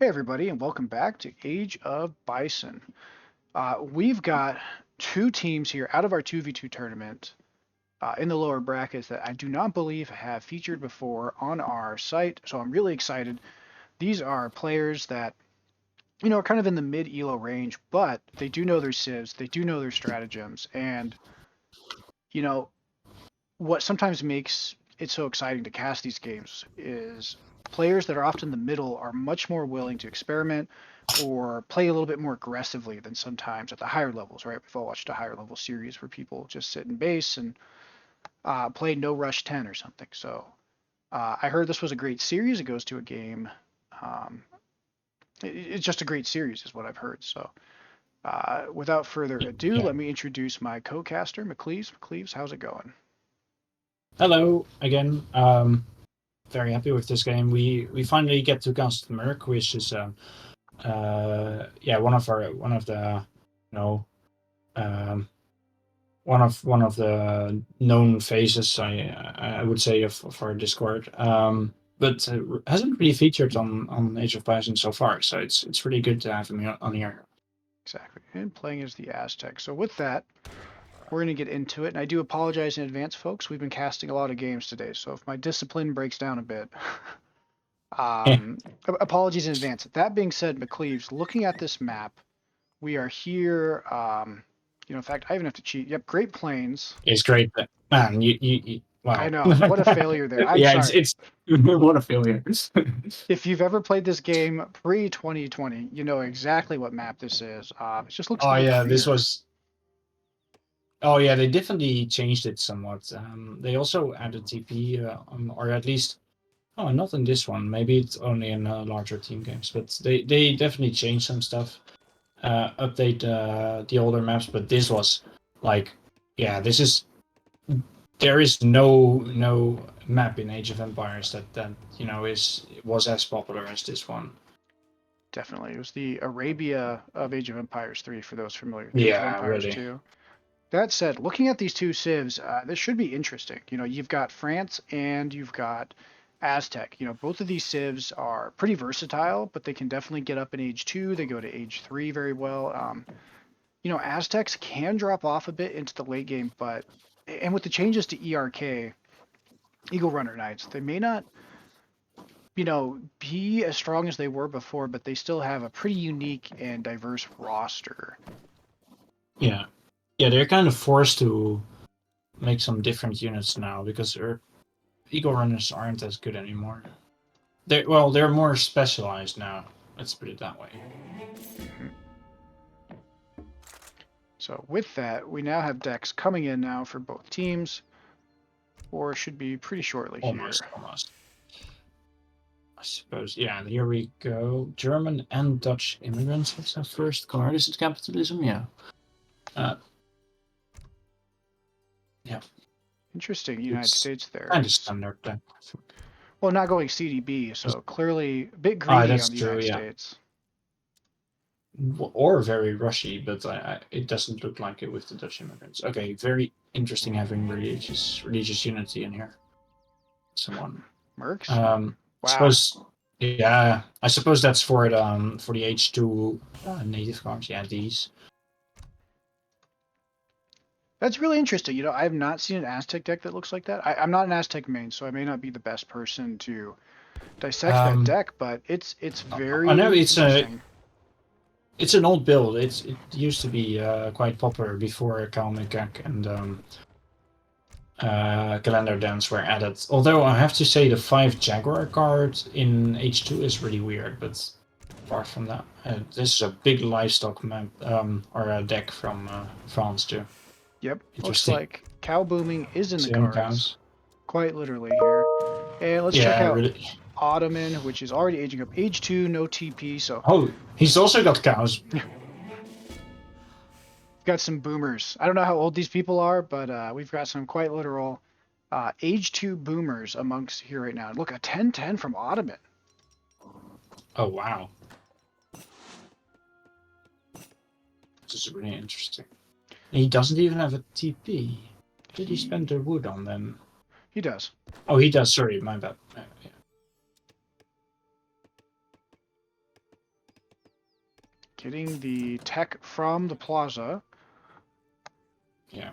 Hey everybody, and welcome back to Age of Bison. We've got two teams here out of our 2v2 tournament in the lower brackets that I do not believe have featured before on our site, so I'm really excited. These are players that, are kind of in the mid-elo range, but they do know their civs, they do know their stratagems, and, you know, what sometimes makes it so exciting to cast these games is players that are often in the middle are much more willing to experiment or play a little bit more aggressively than sometimes at the higher levels, right? We've all watched a higher level series where people just sit in base and play no rush 10 or something. So I heard this was a great series. It goes to a game. Um, it's just a great series, is what I've heard. So without further ado, Yeah. let me introduce my co-caster, McCleves. McCleves, how's it going? Hello again. Very happy with this game. We finally get to cast Merc, which is yeah, one of the you know um one of the known faces I would say of our Discord. But hasn't really featured on Age of Bison so far, so it's really good to have him on here. Exactly. And playing as the Aztec. So with that, we're going to get into it. And I do apologize in advance, folks. We've been casting a lot of games today. So if my discipline breaks down a bit, Yeah, apologies in advance. That being said, McCleaves, looking at this map, we are here. In fact, I even have to cheat. Yep, Great Plains. it's great. Man, you I wow. know. What a failure there. I'm Yeah, sorry. it's what a failure. If you've ever played this game pre 2020, you know exactly what map this is. It just looks a Oh little yeah, this greener. was. Oh yeah, they definitely changed it somewhat. They also added TP, or at least, oh, not in this one. Maybe it's only in larger team games, but they definitely changed some stuff. Update the older maps, but this was like, yeah, this is there is no map in Age of Empires that is was as popular as this one. Definitely. It was the Arabia of Age of Empires 3 for those familiar with Age of Yeah, Empires really. 2. That said, looking at these two civs, this should be interesting. You've got France and you've got Aztec. Both of these civs are pretty versatile, but they can definitely get up in age 2. They go to age 3 very well. Aztecs can drop off a bit into the late game, and with the changes to ERK, Eagle Runner Knights, they may not, be as strong as they were before, but they still have a pretty unique and diverse roster. Yeah, yeah, they're kind of forced to make some different units now because Eagle runners aren't as good anymore. They're more specialized now. Let's put it that way. Mm-hmm. So with that, we now have decks coming in now for both teams, or should be pretty shortly Almost, here. almost. I suppose. Yeah, and here we go. German and Dutch immigrants. What's our first card? Is it capitalism? Yeah. Uh, yeah. Interesting, United It's States there. kind of It's standard then. well, not going CDB, so clearly a bit Ah, greedy on that's the true. United Yeah. States. Or very rushy, but it doesn't look like it with the Dutch immigrants. Okay, very interesting having religious unity in here. Someone. Mercs? I Wow, suppose. Yeah, I suppose that's for the H2 native cards. Yeah, these. that's really interesting. I have not seen an Aztec deck that looks like that. I'm not an Aztec main, so I may not be the best person to dissect that Um, deck, but it's I know very interesting. it's an old build. It used to be quite popular before Kalmikak and Calendar Dance were added. Although I have to say the 5 Jaguar card in H2 is really weird, but apart from that, this is a big livestock map or a deck from France too. Yep, looks Interesting. like cow booming is in the Seven cards, cows. quite literally here. And let's check Yeah, out really. Ottoman, which is already aging up. Age 2, no TP, so Oh, he's also got cows. got some boomers. I don't know how old these people are, but we've got some quite literal age 2 boomers amongst here right now. Look, a 10-10 from Ottoman. Oh wow, this is really interesting. He doesn't even have a TP. Did he spend the wood on them? He does. Oh, he does. Sorry, my bad. Yeah. Getting the tech from the plaza. Yeah.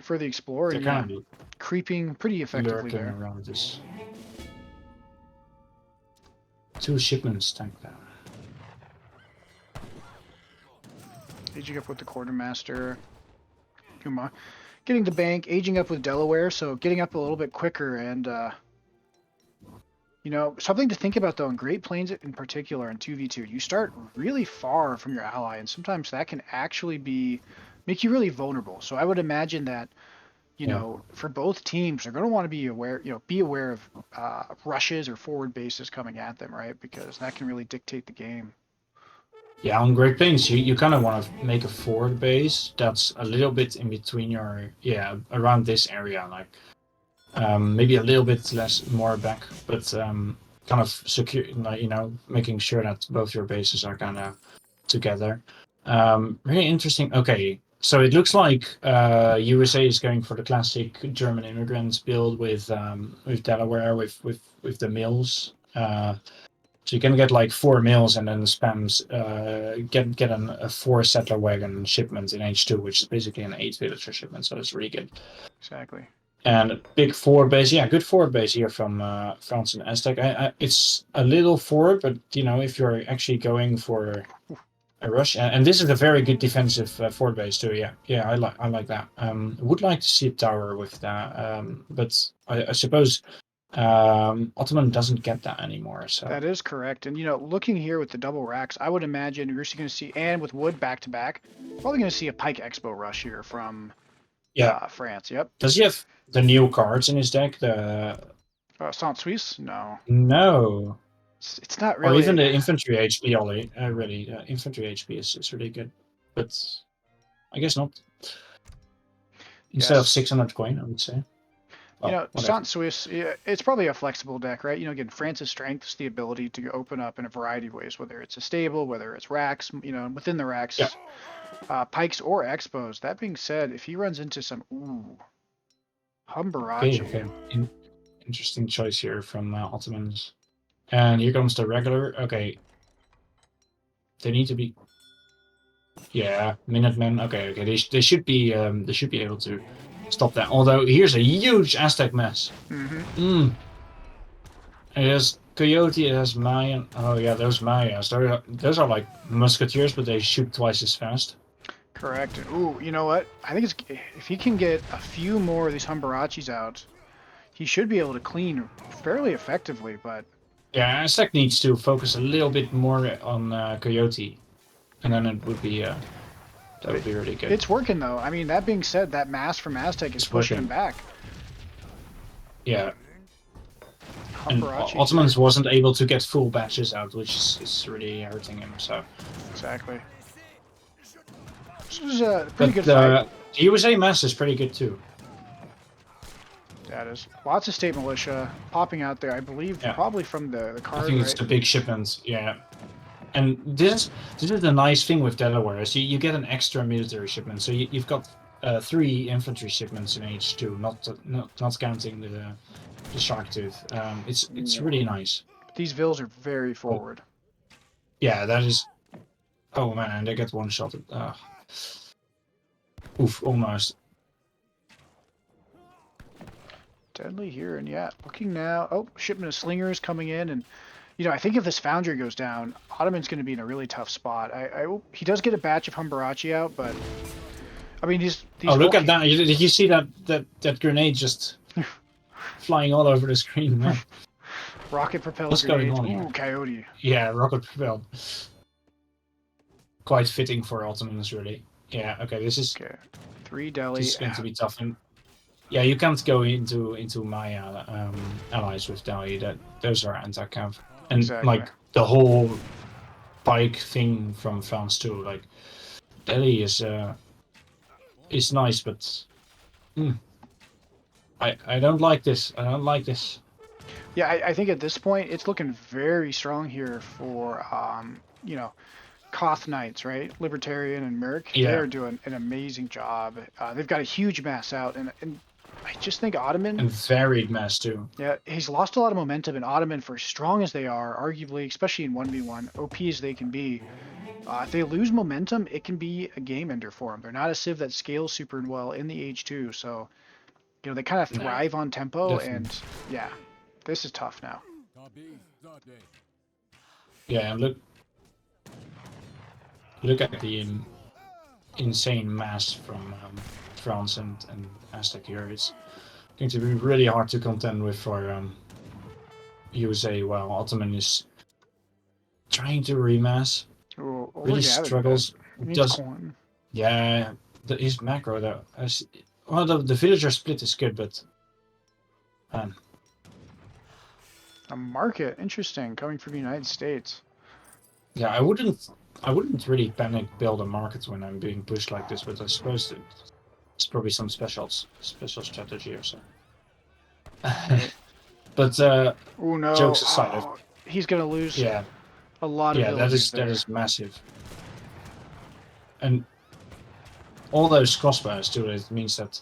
For the explorer, They're and kind of creeping pretty effectively lurking there. around this. 2 shipments tank down. Aging up with the quartermaster. Uma. Getting the bank, aging up with Delaware, so getting up a little bit quicker. And, you know, something to think about, though, in Great Plains in particular, in 2v2, you start really far from your ally, and sometimes that can actually make you really vulnerable. So I would imagine that, you know, for both teams, they're going to want to be aware of rushes or forward bases coming at them, right? Because that can really dictate the game. Yeah, on Great Plains, you kind of want to make a forward base that's a little bit in between your, around this area, like maybe a little bit more back, but kind of secure, like, you know, making sure that both your bases are kind of together. Really interesting. Okay, so it looks like USA is going for the classic German immigrants build with Delaware, with the mills. So you can get like 4 mills and then spams get a 4 settler wagon shipment in H2, which is basically an 8 villager shipment. So it's really good. Exactly. And big forward base, good forward base here from France and Aztec. It's a little forward, but you know, if you're actually going for a rush, and this is a very good defensive forward base too. I like that. Would like to see a tower with that, but I suppose Ottoman doesn't get that anymore. So that is correct. And you know, looking here with the double racks, I would imagine you're going to see, and with wood back to back, probably going to see a Pike Expo rush here from France. Yep. Does he have the new cards in his deck? The Saint Suisse? No. No. It's not really. Or even the infantry HP only. Really, infantry HP is really good, but I guess not. Instead of 600 coin, I would say. You know, Saint Suisse, it's probably a flexible deck, right? You know, again, France's strength is the ability to open up in a variety of ways, whether it's a stable, whether it's racks, you know, within the racks, pikes or expos. That being said, if he runs into some, Humbarachi. Okay. Interesting choice here from Ottomans. And here comes the regular. Okay. They need to be. Yeah, Minutemen. Okay. They should be able to stop that. Although here's a huge Aztec mess. It has Coyote, it has Mayan. Oh yeah, those Mayas. Those are like musketeers, but they shoot twice as fast. Correct. Ooh, you know what? I think if he can get a few more of these Humbarachis out, he should be able to clean fairly effectively. But yeah, Aztec needs to focus a little bit more on Coyote, and then it would be that would be really good. It's working though. I mean, that being said, that mass from Aztec is pushing him back. Yeah. And Ottomans wasn't able to get full batches out, which is really hurting him. So exactly. This was a pretty good fight. The USA mass is pretty good too. That is. Lots of state militia popping out there, I believe, probably from the card. I think it's the big shipments, And this is the nice thing with Delaware, is you get an extra military shipment. So you've got 3 infantry shipments in H2, not counting the shark tooth. It's really nice. These vills are very forward. Yeah, that is. Oh man, they get one shot. Oof, almost. Deadly here, and looking now. Oh, shipment of slingers coming in, and you know, I think if this foundry goes down, Ottoman's going to be in a really tough spot. He does get a batch of Humbarachi out, but I mean, these look at that! Did you see that grenade just flying all over the screen, man? Rocket propelled. What's going on here? Ooh, Coyote. Yeah, rocket propelled. Quite fitting for Ottomans, really. Yeah. Okay, this is 3 deli. This is going to be tough. And yeah, you can't go into my allies with Delhi. Those are anti-cav. And like the whole bike thing from France too. Like Delhi is nice, but I don't like this. I don't like this. Yeah, I think at this point it's looking very strong here for you know, Koth Knights, right? Libertarian and Merc. Yeah. They're doing an amazing job. They've got a huge mass out, and I just think Ottoman... And varied mass, too. Yeah, he's lost a lot of momentum, and Ottoman, for as strong as they are, arguably, especially in 1v1, OP as they can be, If they lose momentum, it can be a game ender for them. They're not a civ that scales super well in the H2, so they kind of No, thrive on tempo, definitely. and yeah, this is tough now. Yeah, and look at the insane mass from France and Aztec here. It's going to be really hard to contend with for USA. While Ottoman is trying to remass, Oh, really look at it. struggles. It needs Does coin. yeah, his macro though. Well, the villager split is good, but man, A market, interesting, coming from the United States. yeah, I wouldn't really panic build a market when I'm being pushed like this. But I suppose it's probably some special strategy or so. Right. But Oh no. jokes aside, Oh, he's gonna lose yeah, a lot of yeah, that villagers is that there. is massive, and all those crossbows too. It means that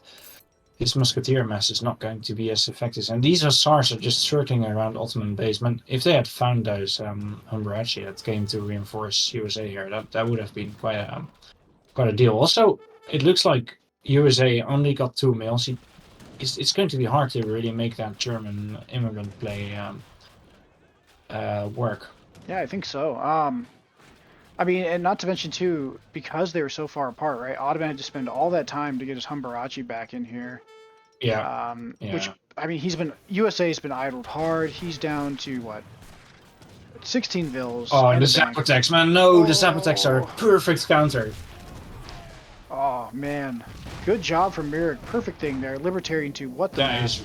his musketeer mass is not going to be as effective. And these hussars are just circling around Ottoman basement. If they had found those Humbrachi that came to reinforce USA here, that would have been quite a deal. Also, it looks like USA only got 2 mils. It's going to be hard to really make that German immigrant play work. Yeah, I think so. I mean, and not to mention too, because they were so far apart, right? Ottoman had to spend all that time to get his Humbarachi back in here. Yeah, Which yeah. I mean, USA's been idled hard. He's down to what, 16 vills Oh, and and the a bank. Zapotecs, man, no, the Zapotecs are a Oh, perfect counter. oh man, good job from Merrick. Perfect thing there. Libertarian to what the That math. is,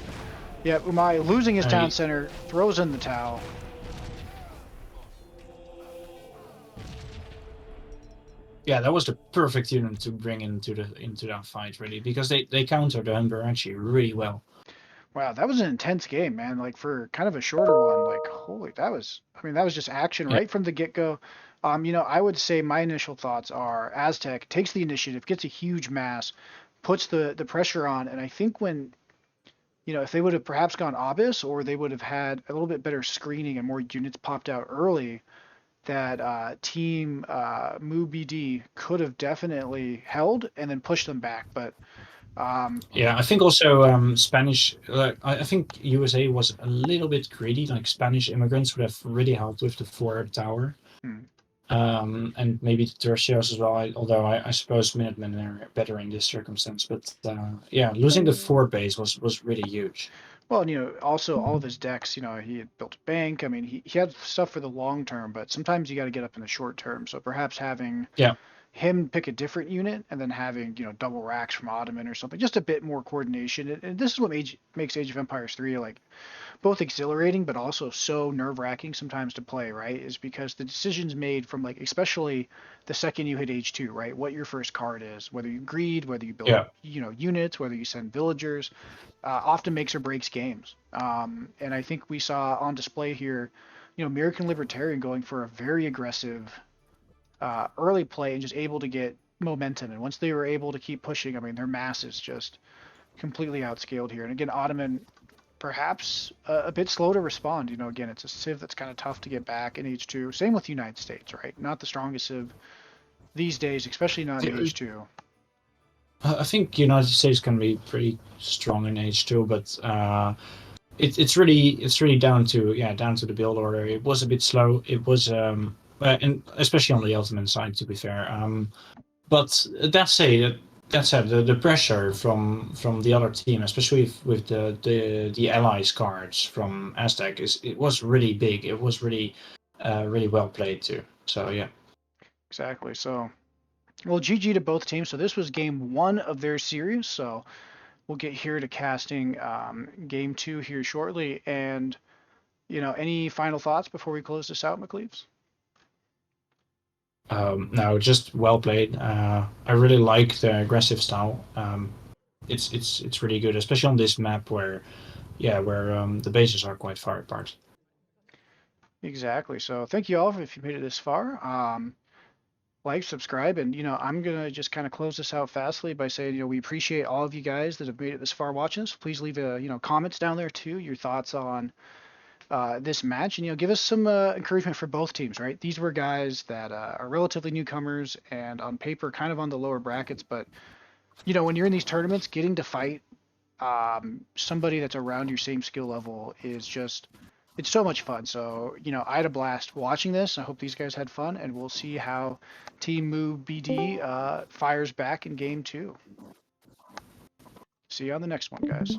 Yeah, Umai losing his town I, center, throws in the towel. yeah, that was the perfect unit to bring into that fight, really, because they countered the Humbrachi really well. Wow, that was an intense game, man. Like for kind of a shorter one, like holy, I mean, that was just action Yeah, right from the get-go. I would say my initial thoughts are Aztec takes the initiative, gets a huge mass, puts the pressure on, and I think when, if they would have perhaps gone Obis or they would have had a little bit better screening and more units popped out early, that team MuBD could have definitely held and then pushed them back. But um, yeah. I think also Spanish. I think USA was a little bit greedy. Like Spanish immigrants would have really helped with the forward tower. hmm. And maybe the tertios as well. Although I suppose Minutemen are better in this circumstance. But yeah, losing the forward base was really huge. Well, and, also all of his decks, he had built a bank. I mean, he had stuff for the long term, but sometimes you got to get up in the short term. So perhaps having Yeah, him pick a different unit and then having, double racks from Ottoman or something, just a bit more coordination. And this is what makes Age of Empires 3 like both exhilarating but also so nerve-wracking sometimes to play, right? Is because the decisions made from like especially the second you hit H2, right? What your first card is, whether you greed, whether you build, yeah. units, whether you send villagers, often makes or breaks games. And I think we saw on display here, American Libertarian going for a very aggressive early play and just able to get momentum. And once they were able to keep pushing, I mean, their mass is just completely outscaled here. And again, Ottoman perhaps a bit slow to respond. Again, it's a civ that's kind of tough to get back in H2. Same with the United States, right? Not the strongest civ these days, especially not in H2. I think United States can be pretty strong in H2, but it's really down to the build order. It was a bit slow. It was and especially on the Ottoman side, to be fair. But that said, the pressure from the other team, especially with the allies cards from Aztec, it was really big. It was really well played too. So yeah. Exactly. So, well, GG to both teams. So this was game one of their series. So we'll get here to casting game two here shortly. And, any final thoughts before we close this out, McCleves? No, just well played. I really like the aggressive style. It's really good, especially on this map where the bases are quite far apart. Exactly. So thank you all if you made it this far. Like, subscribe, and I'm gonna just kind of close this out fastly by saying, we appreciate all of you guys that have made it this far watching us. Please leave comments down there too, your thoughts on this match, and give us some encouragement for both teams. Right, these were guys that are relatively newcomers and on paper kind of on the lower brackets, but when you're in these tournaments, getting to fight somebody that's around your same skill level is just it's so much fun. So, I had a blast watching this. I hope these guys had fun, and we'll see how Team Move BD fires back in game 2. See you on the next one, guys.